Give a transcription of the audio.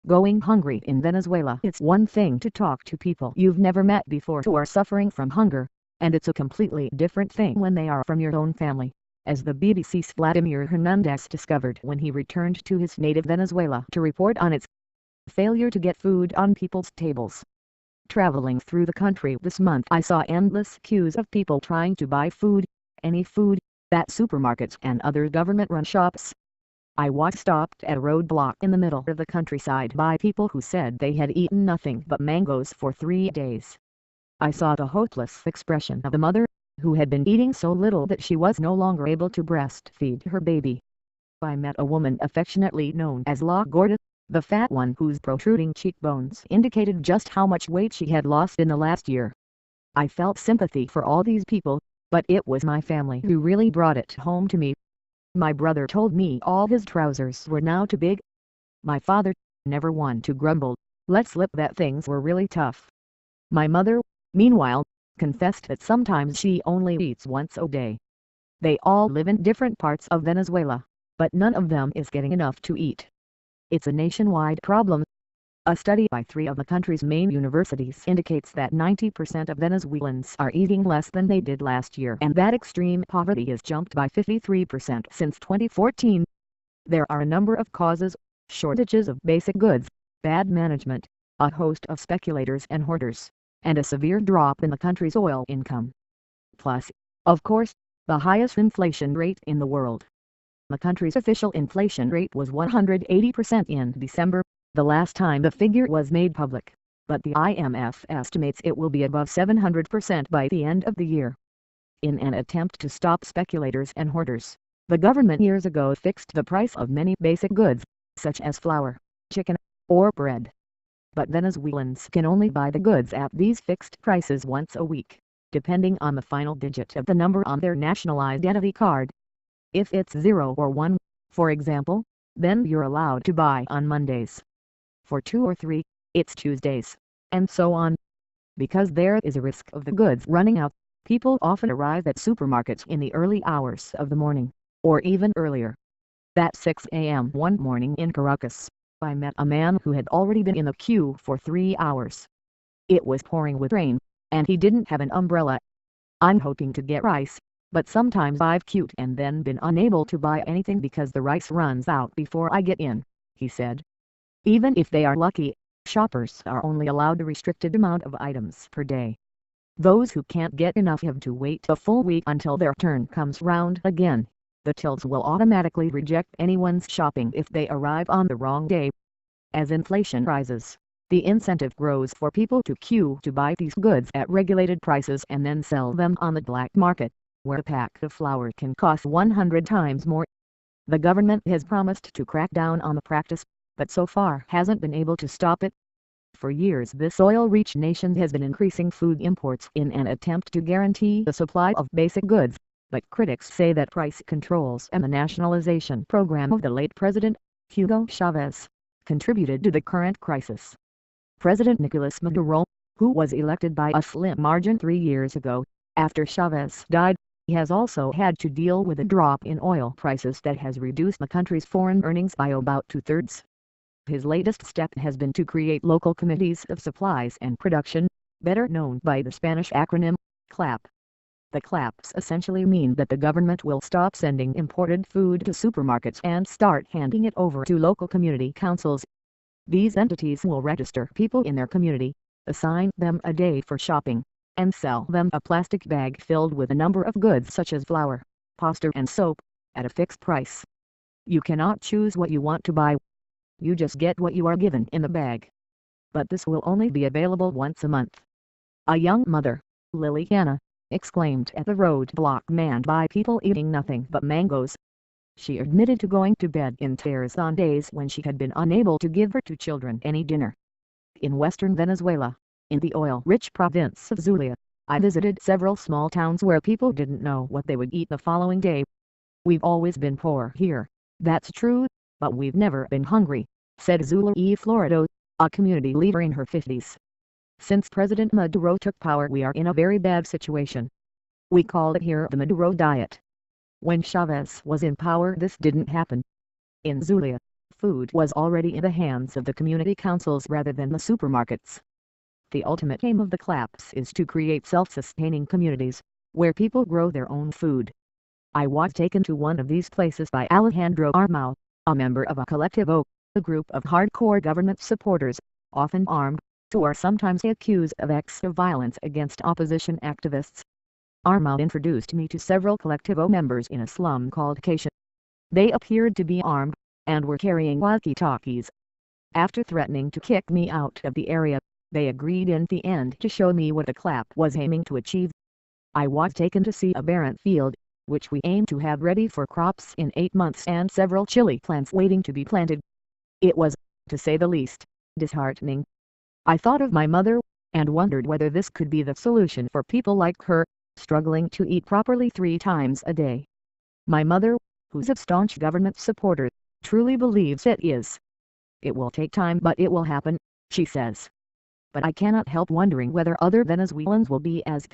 Going hungry in Venezuela. It's one thing to talk to people you've never met before who are suffering from hunger, and it's a completely different thing when they are from your own family, as the BBC's Vladimir Hernandez discovered when he returned to his native Venezuela to report on its failure to get food on people's tables. Traveling through the country this month, I saw endless queues of people trying to buy food, any food, at supermarkets and other government-run shops. I was stopped at a roadblock in the middle of the countryside by people who said they had eaten nothing but mangoes for 3 days. I saw the hopeless expression of a mother, who had been eating so little that she was no longer able to breastfeed her baby. I met a woman affectionately known as La Gorda, the fat one whose protruding cheekbones indicated just how much weight she had lost in the last year. I felt sympathy for all these people, but it was my family who really brought it home to me. My brother told me all his trousers were now too big. My father, never one to grumble, let slip that things were really tough. My mother, meanwhile, confessed that sometimes she only eats once a day. They all live in different parts of Venezuela, but none of them is getting enough to eat. It's a nationwide problem. A study by 3 of the country's main universities indicates that 90% of Venezuelans are eating less than they did last year, and that extreme poverty has jumped by 53% since 2014. There are a number of causes: shortages of basic goods, bad management, a host of speculators and hoarders, and a severe drop in the country's oil income. Plus, of course, the highest inflation rate in the world. The country's official inflation rate was 180% in December, the last time the figure was made public, but the IMF estimates it will be above 700% by the end of the year. In an attempt to stop speculators and hoarders, the government years ago fixed the price of many basic goods, such as flour, chicken, or bread. But Venezuelans can only buy the goods at these fixed prices once a week, depending on the final digit of the number on their national identity card. If it's 0 or 1, for example, then you're allowed to buy on Mondays. For 2 or 3, it's Tuesdays, and so on. Because there is a risk of the goods running out, people often arrive at supermarkets in the early hours of the morning, or even earlier. At 6 a.m. one morning in Caracas, I met a man who had already been in the queue for 3 hours. It was pouring with rain, and he didn't have an umbrella. I'm hoping to get rice, but sometimes I've queued and then been unable to buy anything because the rice runs out before I get in, he said. Even if they are lucky, shoppers are only allowed a restricted amount of items per day. Those who can't get enough have to wait a full week until their turn comes round again. The tills will automatically reject anyone's shopping if they arrive on the wrong day. As inflation rises, the incentive grows for people to queue to buy these goods at regulated prices and then sell them on the black market, where a pack of flour can cost 100 times more. The government has promised to crack down on the practice, but so far hasn't been able to stop it. For years this oil-rich nation has been increasing food imports in an attempt to guarantee the supply of basic goods, but critics say that price controls and the nationalization program of the late President, Hugo Chavez, contributed to the current crisis. President Nicolas Maduro, who was elected by a slim margin 3 years ago, after Chavez died, has also had to deal with a drop in oil prices that has reduced the country's foreign earnings by about 2/3. His latest step has been to create local committees of supplies and production, better known by the Spanish acronym, CLAP. The CLAPs essentially mean that the government will stop sending imported food to supermarkets and start handing it over to local community councils. These entities will register people in their community, assign them a day for shopping, and sell them a plastic bag filled with a number of goods such as flour, pasta and soap, at a fixed price. You cannot choose what you want to buy. You just get what you are given in the bag. But this will only be available once a month. A young mother, Liliana, exclaimed at the roadblock manned by people eating nothing but mangoes. She admitted to going to bed in tears on days when she had been unable to give her 2 children any dinner. In western Venezuela, in the oil-rich province of Zulia, I visited several small towns where people didn't know what they would eat the following day. We've always been poor here, that's true, but we've never been hungry, said Zula E. Florido, a community leader in her 50s. Since President Maduro took power, we are in a very bad situation. We call it here the Maduro diet. When Chavez was in power, this didn't happen. In Zulia, food was already in the hands of the community councils rather than the supermarkets. The ultimate aim of the collapse is to create self-sustaining communities, where people grow their own food. I was taken to one of these places by Alejandro Armao, a member of a Colectivo, a group of hardcore government supporters, often armed, who are sometimes accused of acts of violence against opposition activists. Armao introduced me to several Colectivo members in a slum called Cation. They appeared to be armed, and were carrying walkie-talkies. After threatening to kick me out of the area, they agreed in the end to show me what the clap was aiming to achieve. I was taken to see a barren field, which we aim to have ready for crops in 8 months, and several chili plants waiting to be planted. It was, to say the least, disheartening. I thought of my mother, and wondered whether this could be the solution for people like her, struggling to eat properly 3 times a day. My mother, who's a staunch government supporter, truly believes it is. It will take time, but it will happen, she says. But I cannot help wondering whether other Venezuelans will be as